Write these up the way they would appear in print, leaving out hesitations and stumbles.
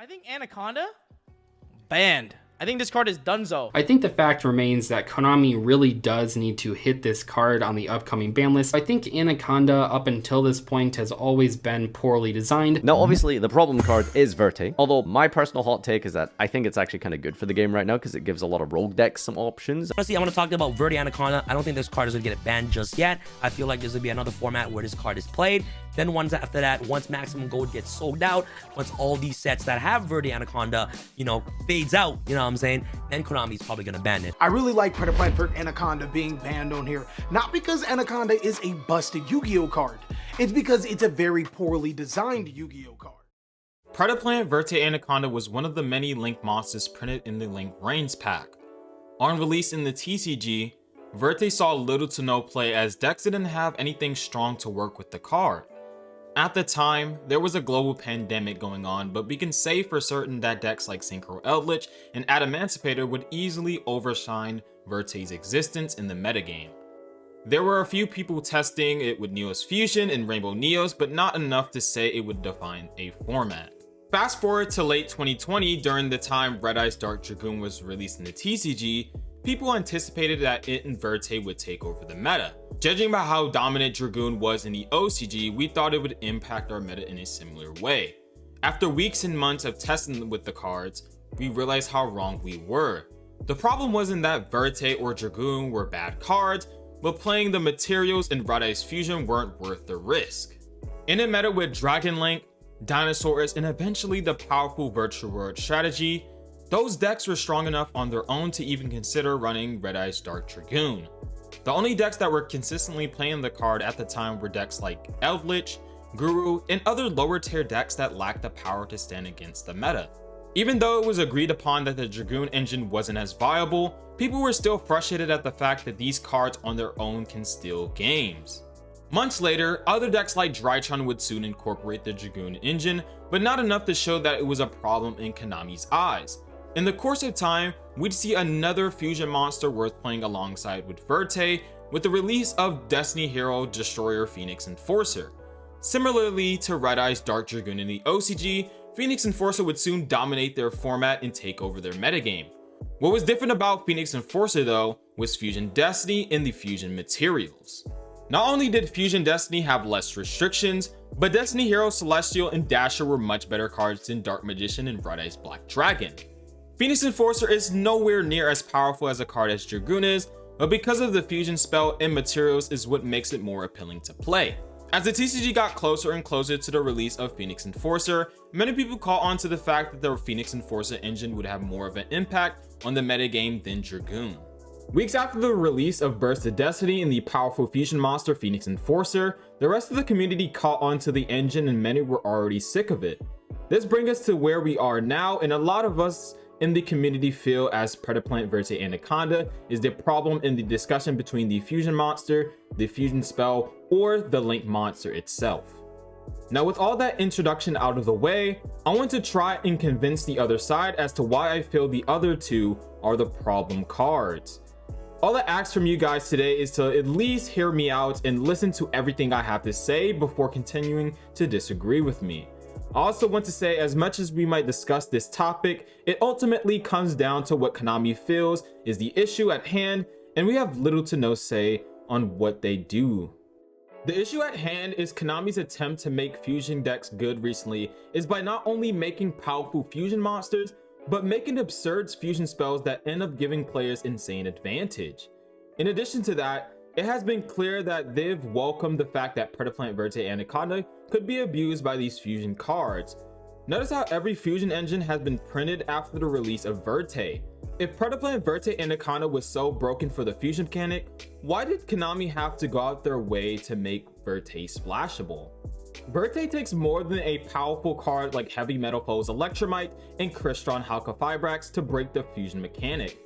I think Anaconda banned. I think this card is donezo. I think the fact remains that Konami really does need to hit this card on the upcoming ban list. I think Anaconda up until this point has always been poorly designed. Now, obviously, the problem card is Verte. Although my personal hot take is that I think it's actually kind of good for the game right now because it gives a lot of rogue decks some options. Honestly, I want to talk about Verde Anaconda. I don't think this card is going to get it banned just yet. I feel like there's going to be another format where this card is played. Then once after that, once Maximum Gold gets sold out, once all these sets that have Verde Anaconda, fades out, you know what I'm saying? Then Konami's probably gonna ban it. I really like Predaplant Vert Anaconda being banned on here. Not because Anaconda is a busted Yu-Gi-Oh card. It's because it's a very poorly designed Yu-Gi-Oh card. Predaplant Verte Anaconda was one of the many Link monsters printed in the Link Reigns pack. On release in the TCG, Verte saw little to no play as decks didn't have anything strong to work with the card. At the time, there was a global pandemic going on, but we can say for certain that decks like Synchro Eldritch and Adamancipator would easily overshine Verte's existence in the metagame. There were a few people testing it with Neos Fusion and Rainbow Neos, but not enough to say it would define a format. Fast forward to late 2020, during the time Red Eyes Dark Dragoon was released in the TCG, people anticipated that it and Verte would take over the meta. Judging by how dominant Dragoon was in the OCG, we thought it would impact our meta in a similar way. After weeks and months of testing with the cards, we realized how wrong we were. The problem wasn't that Verte or Dragoon were bad cards, but playing the materials in Red Eyes Fusion weren't worth the risk. In a meta with Dragon Link, Dinosaurs, and eventually the powerful Virtual World strategy, those decks were strong enough on their own to even consider running Red Eyes Dark Dragoon. The only decks that were consistently playing the card at the time were decks like Eldritch, Guru, and other lower tier decks that lacked the power to stand against the meta. Even though it was agreed upon that the Dragoon engine wasn't as viable, people were still frustrated at the fact that these cards on their own can steal games. Months later, other decks like Drytron would soon incorporate the Dragoon engine, but not enough to show that it was a problem in Konami's eyes. In the course of time, we'd see another fusion monster worth playing alongside with Verte with the release of Destiny Hero Destroyer Phoenix Enforcer. Similarly to Red Eyes Dark Dragoon in the OCG, Phoenix Enforcer would soon dominate their format and take over their metagame. What was different about Phoenix Enforcer though was Fusion Destiny and the Fusion materials. Not only did Fusion Destiny have less restrictions, but Destiny Hero Celestial and Dasher were much better cards than Dark Magician and Red Eyes Black Dragon. Phoenix Enforcer is nowhere near as powerful as a card as Dragoon is, but because of the fusion spell and materials is what makes it more appealing to play. As the TCG got closer and closer to the release of Phoenix Enforcer, many people caught on to the fact that the Phoenix Enforcer engine would have more of an impact on the metagame than Dragoon. Weeks after the release of Burst of Destiny and the powerful fusion monster Phoenix Enforcer, the rest of the community caught on to the engine and many were already sick of it. This brings us to where we are now, and a lot of us in the community feel as Predaplant Verte Anaconda is the problem in the discussion between the fusion monster, the fusion spell, or the Link monster itself. Now with all that introduction out of the way, I want to try and convince the other side as to why I feel the other two are the problem cards. All I ask from you guys today is to at least hear me out and listen to everything I have to say before continuing to disagree with me. I also want to say, as much as we might discuss this topic, it ultimately comes down to what Konami feels is the issue at hand, and we have little to no say on what they do. The issue at hand is Konami's attempt to make fusion decks good recently is by not only making powerful fusion monsters, but making absurd fusion spells that end up giving players insane advantage. In addition to that, it has been clear that they've welcomed the fact that Predaplant Verte Anaconda could be abused by these fusion cards. Notice how every fusion engine has been printed after the release of Verte. If Predaplant Verte Anaconda was so broken for the fusion mechanic, why did Konami have to go out their way to make Verte splashable? Verte takes more than a powerful card like Heavy Metal Foes Electromite and Crystron Halka-Fibrax to break the fusion mechanic.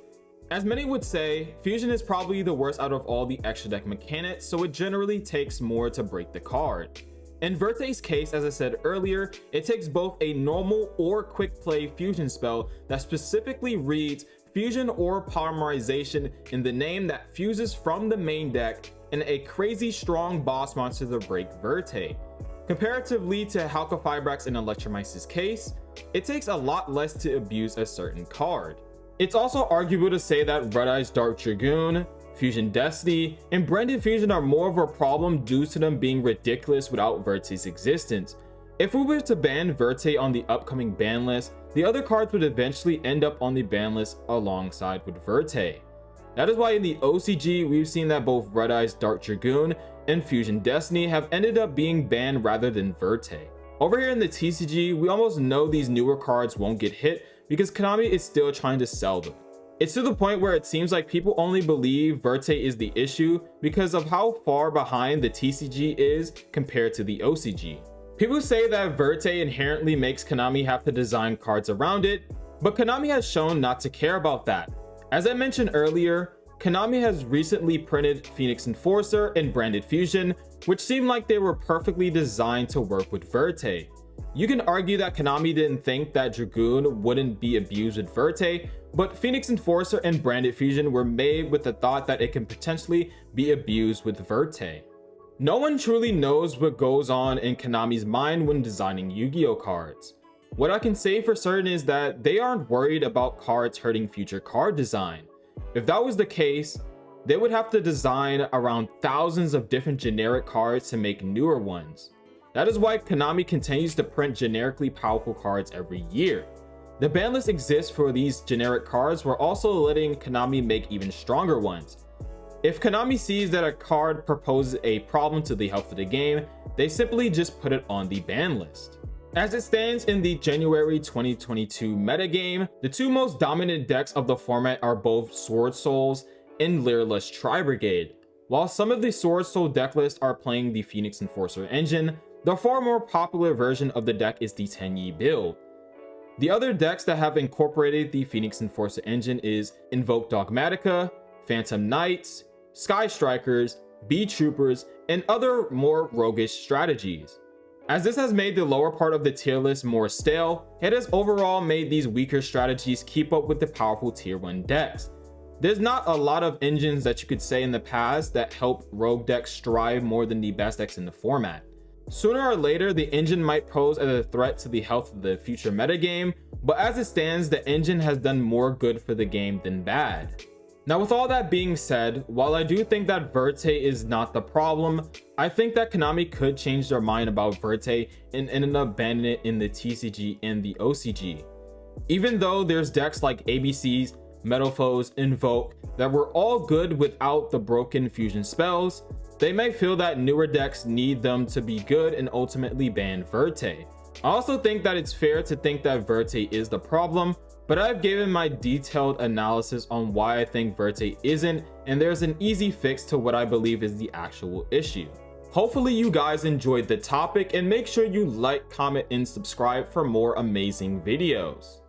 As many would say, fusion is probably the worst out of all the extra deck mechanics, so it generally takes more to break the card. In Verte's case, as I said earlier, it takes both a normal or quick play fusion spell that specifically reads fusion or polymerization in the name that fuses from the main deck and a crazy strong boss monster to break Verte. Comparatively to Halka-Fibrax in Electromite's case, it takes a lot less to abuse a certain card. It's also arguable to say that Red Eye's Dark Dragoon, Fusion Destiny, and Branded Fusion are more of a problem due to them being ridiculous without Verte's existence. If we were to ban Verte on the upcoming ban list, the other cards would eventually end up on the ban list alongside with Verte. That is why in the OCG, we've seen that both Red Eye's Dark Dragoon and Fusion Destiny have ended up being banned rather than Verte. Over here in the TCG, we almost know these newer cards won't get hit because Konami is still trying to sell them. It's to the point where it seems like people only believe Verte is the issue because of how far behind the TCG is compared to the OCG. People say that Verte inherently makes Konami have to design cards around it, but Konami has shown not to care about that. As I mentioned earlier, Konami has recently printed Phoenix Enforcer and Branded Fusion, which seem like they were perfectly designed to work with Verte. You can argue that Konami didn't think that Dragoon wouldn't be abused with Verte, but Phoenix Enforcer and Branded Fusion were made with the thought that it can potentially be abused with Verte. No one truly knows what goes on in Konami's mind when designing Yu-Gi-Oh cards. What I can say for certain is that they aren't worried about cards hurting future card design. If that was the case, they would have to design around thousands of different generic cards to make newer ones. That is why Konami continues to print generically powerful cards every year. The ban list exists for these generic cards while also letting Konami make even stronger ones. If Konami sees that a card proposes a problem to the health of the game, they simply just put it on the ban list. As it stands in the January 2022 metagame, the two most dominant decks of the format are both Sword Souls and Lyraless Tri-Brigade. While some of the Sword Soul decklists are playing the Phoenix Enforcer engine, the far more popular version of the deck is the Tenyi build. The other decks that have incorporated the Phoenix Enforcer engine is Invoke Dogmatica, Phantom Knights, Sky Strikers, Bee Troopers, and other more roguish strategies. As this has made the lower part of the tier list more stale, it has overall made these weaker strategies keep up with the powerful tier 1 decks. There's not a lot of engines that you could say in the past that help rogue decks strive more than the best decks in the format. Sooner or later, the engine might pose as a threat to the health of the future metagame, but as it stands, the engine has done more good for the game than bad. Now, with all that being said, while I do think that Verte is not the problem, I think that Konami could change their mind about Verte and end up banning it in the TCG and the OCG. Even though there's decks like ABCs, Metalfoes, Invoke that were all good without the broken fusion spells, they may feel that newer decks need them to be good and ultimately ban Verte. I also think that it's fair to think that Verte is the problem, but I've given my detailed analysis on why I think Verte isn't, and there's an easy fix to what I believe is the actual issue. Hopefully you guys enjoyed the topic, and make sure you like, comment, and subscribe for more amazing videos.